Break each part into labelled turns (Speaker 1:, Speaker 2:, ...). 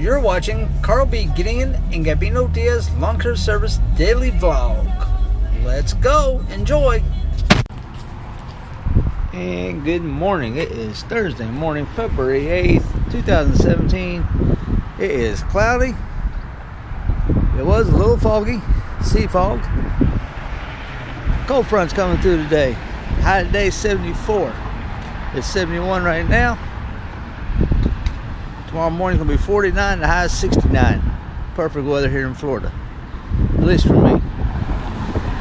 Speaker 1: You're watching Carl B. Gideon and Gabino Diaz Lawn Care Service Daily Vlog. Let's go. Enjoy. And good morning. It is Thursday morning, February 8th, 2017. It is cloudy. It was a little foggy. Sea fog. Cold front's coming through today. High today is 74. It's 71 right now. Tomorrow morning's gonna be 49, the high is 69. Perfect weather here in Florida, at least for me.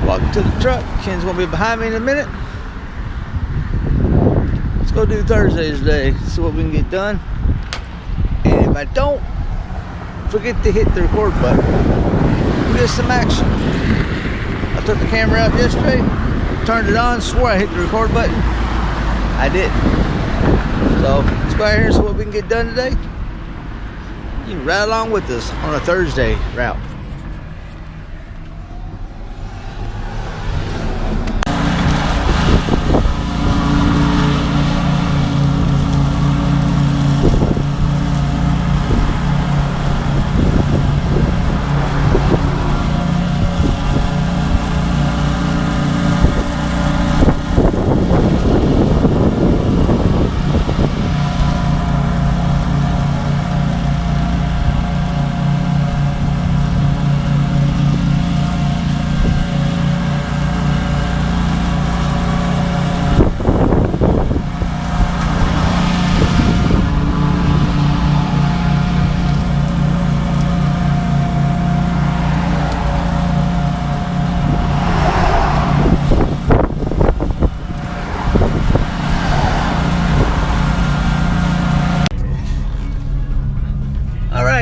Speaker 1: Walking to the truck. Ken's gonna be behind me in a minute. Let's go do Thursdays today, see what we can get done. And if I don't forget to hit the record button, we'll get some action. I took the camera out yesterday, turned it on, swore I hit the record button. I didn't. So let's go out here and see what we can get done today. You can ride along with us on a Thursday route.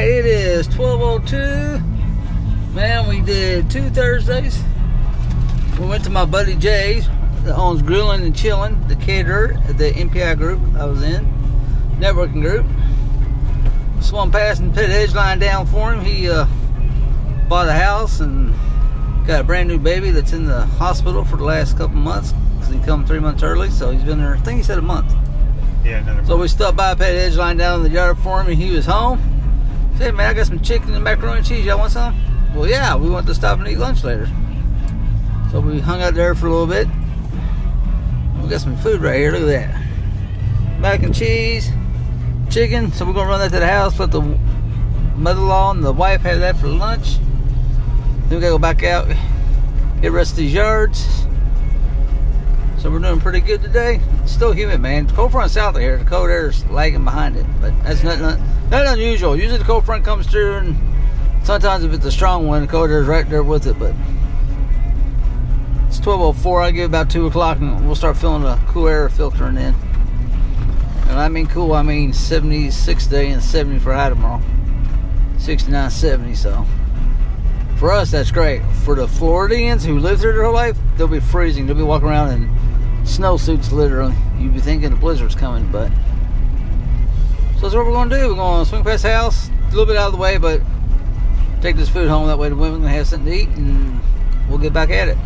Speaker 1: It is 12:02. Man, we did 2 Thursdays. We went to my buddy Jay's that owns Grilling and Chilling, the caterer at the MPI group I was in, networking group. Swung past and put an edge line down for him. He bought a house and got a brand new baby that's in the hospital for the last couple months because he come 3 months early, so he's been there, I think he said a month.
Speaker 2: Yeah, another month.
Speaker 1: So we stopped by, put an edge line down in the yard for him, and he was home. Hey man, I got some chicken and macaroni and cheese. Y'all want some? Well, yeah, we want to stop and eat lunch later. So we hung out there for a little bit. We got some food right here. Look at that. Mac and cheese, chicken. So we're going to run that to the house. Let the mother-in-law and the wife have that for lunch. Then we got to go back out, get the rest of these yards. So we're doing pretty good today. It's still humid, man. The cold front's out there. The cold air is lagging behind it, but that's nothing unusual. Usually the cold front comes through, and sometimes if it's a strong one, the cold air is right there with it. But it's 12:04. I give it about 2 o'clock, and we'll start feeling the cool air filtering in. And I mean cool, I mean 76 today and 70 for high tomorrow. 69, 70. So for us, that's great. For the Floridians who live through their whole life, they'll be freezing. They'll be walking around in snowsuits, literally. You'd be thinking the blizzard's coming, but so that's what we're going to do. We're going to swing past the house, a little bit out of the way, but take this food home. That way the women can have something to eat, and we'll get back at it.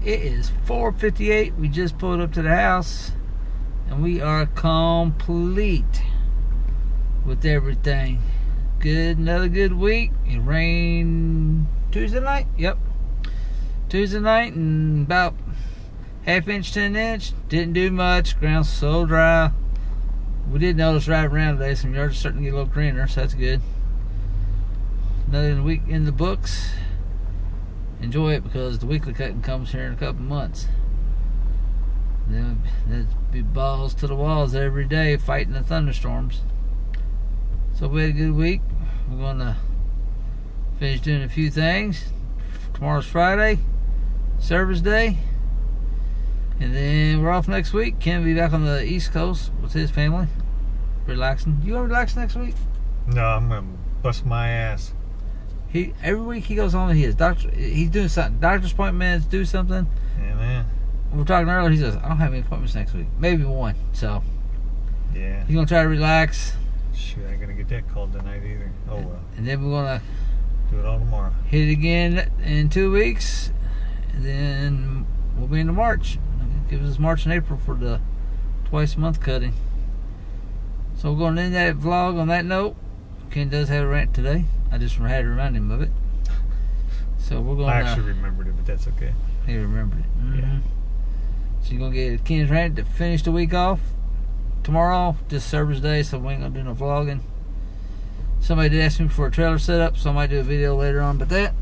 Speaker 1: It is 4:58. We just pulled up to the house, and we are complete with everything. Good, another good week. It rained Tuesday night. Yep, Tuesday night, and about half-inch to an inch. Didn't do much. Ground's so dry. We did notice driving around today, some yards are starting to get a little greener, so that's good. Another week in the books. Enjoy it, because the weekly cutting comes here in a couple months. There'll be balls to the walls every day fighting the thunderstorms. So we had a good week. We're going to finish doing a few things. Tomorrow's Friday, service day. And then we're off next week. Ken will be back on the East Coast with his family, relaxing. You going to relax next week?
Speaker 2: No, I'm going to bust my ass.
Speaker 1: Every week he goes home and he's doing something. Doctor's appointments, do something.
Speaker 2: Yeah, man.
Speaker 1: We were talking earlier, he says, I don't have any appointments next week. Maybe one. So,
Speaker 2: yeah.
Speaker 1: He's going to try to relax.
Speaker 2: Shoot, I ain't going to get that called tonight either. Oh, well.
Speaker 1: And then we're going to
Speaker 2: do it all tomorrow.
Speaker 1: Hit it again in 2 weeks. And then we'll be into March. Gives us March and April for the twice a month cutting. So we're going to end that vlog on that note. Ken does have a rant today. I just had to remind him of it. So we're going to...
Speaker 2: I actually remembered it, but that's okay.
Speaker 1: He remembered it. Mm-hmm.
Speaker 2: Yeah.
Speaker 1: So you're going to get Ken's rant to finish the week off. Tomorrow, just service day, so we ain't going to do no vlogging. Somebody did ask me for a trailer setup, so I might do a video later on about that.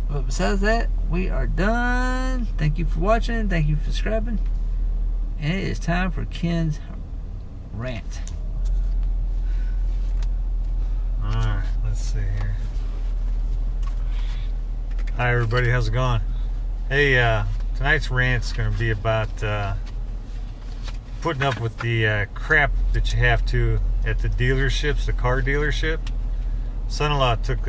Speaker 1: But besides that, we are done. Thank you for watching. Thank you for subscribing. And it is time for Ken's rant.
Speaker 2: Alright, let's see here. Hi everybody, how's it going? Hey, tonight's rant's going to be about putting up with the crap that you have to at the dealerships, the car dealership. Son-in-law took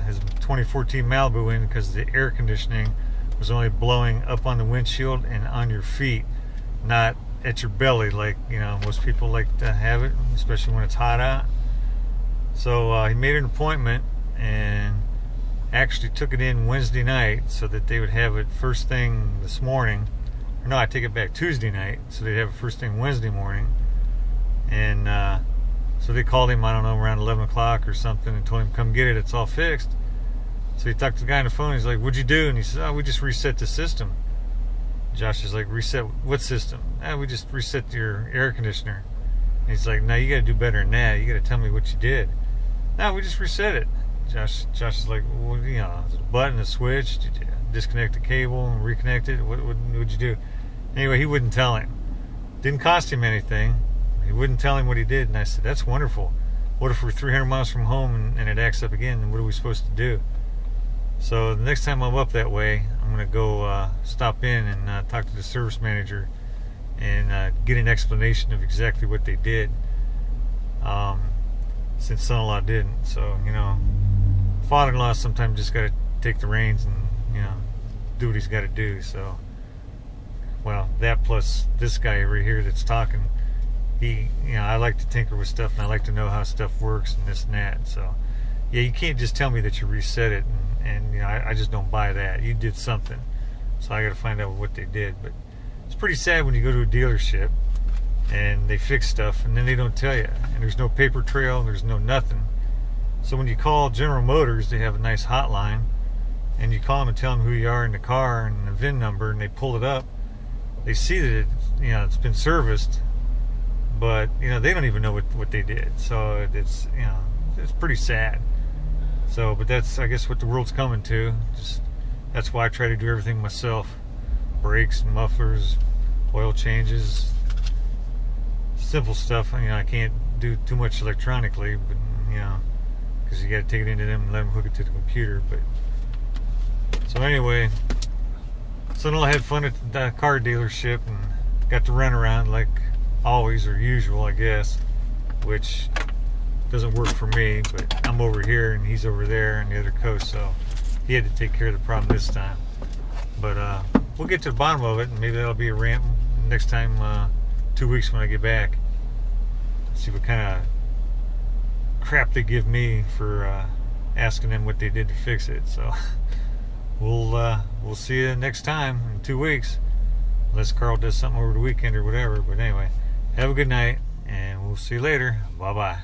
Speaker 2: his 2014 Malibu in because the air conditioning was only blowing up on the windshield and on your feet, not at your belly like, you know, most people like to have it, especially when it's hot out. So he made an appointment and actually took it in Wednesday night so that they would have it first thing this morning. Or no, I take it back, Tuesday night, so they'd have it first thing Wednesday morning. And so they called him, I don't know, around 11 o'clock or something, and told him, come get it, it's all fixed. So he talked to the guy on the phone, he's like, what'd you do? And he says, oh, we just reset the system. Josh is like, reset what system? We just reset your air conditioner. And he's like, no, you gotta do better than that, you gotta tell me what you did. No, we just reset it. Josh is like, well, you know, is it a button, a switch? Did you disconnect the cable and reconnect it? What'd you do? Anyway, he wouldn't tell him. Didn't cost him anything. He wouldn't tell him what he did. And I said, that's wonderful. What if we're 300 miles from home and it acts up again? And what are we supposed to do? So the next time I'm up that way, I'm going to go stop in and talk to the service manager and get an explanation of exactly what they did. Since son-in-law didn't. So, you know, father-in-law sometimes just got to take the reins and, you know, do what he's got to do. So, well, that plus this guy over here that's talking, you know, I like to tinker with stuff and I like to know how stuff works and this and that. So, yeah, you can't just tell me that you reset it and you know, I just don't buy that. You did something. So I got to find out what they did. But it's pretty sad when you go to a dealership and they fix stuff and then they don't tell you. And there's no paper trail and there's no nothing. So when you call General Motors, they have a nice hotline. And you call them and tell them who you are in the car and the VIN number, and they pull it up. They see that it's been serviced, but you know they don't even know what they did. So it's it's pretty sad. So, but that's I guess what the world's coming to. That's why I try to do everything myself: brakes, mufflers, oil changes, simple stuff. I can't do too much electronically, but because you got to take it into them and let them hook it to the computer. But so anyway, son-in-law had fun at the car dealership and got to run around like always or usual, I guess, which doesn't work for me. But I'm over here and he's over there on the other coast, so he had to take care of the problem this time. But we'll get to the bottom of it, and maybe that'll be a rant next time, 2 weeks when I get back. See what kind of crap they give me for asking them what they did to fix it. So we'll see you next time in 2 weeks, unless Carl does something over the weekend or whatever. But anyway, have a good night, and we'll see you later. Bye bye.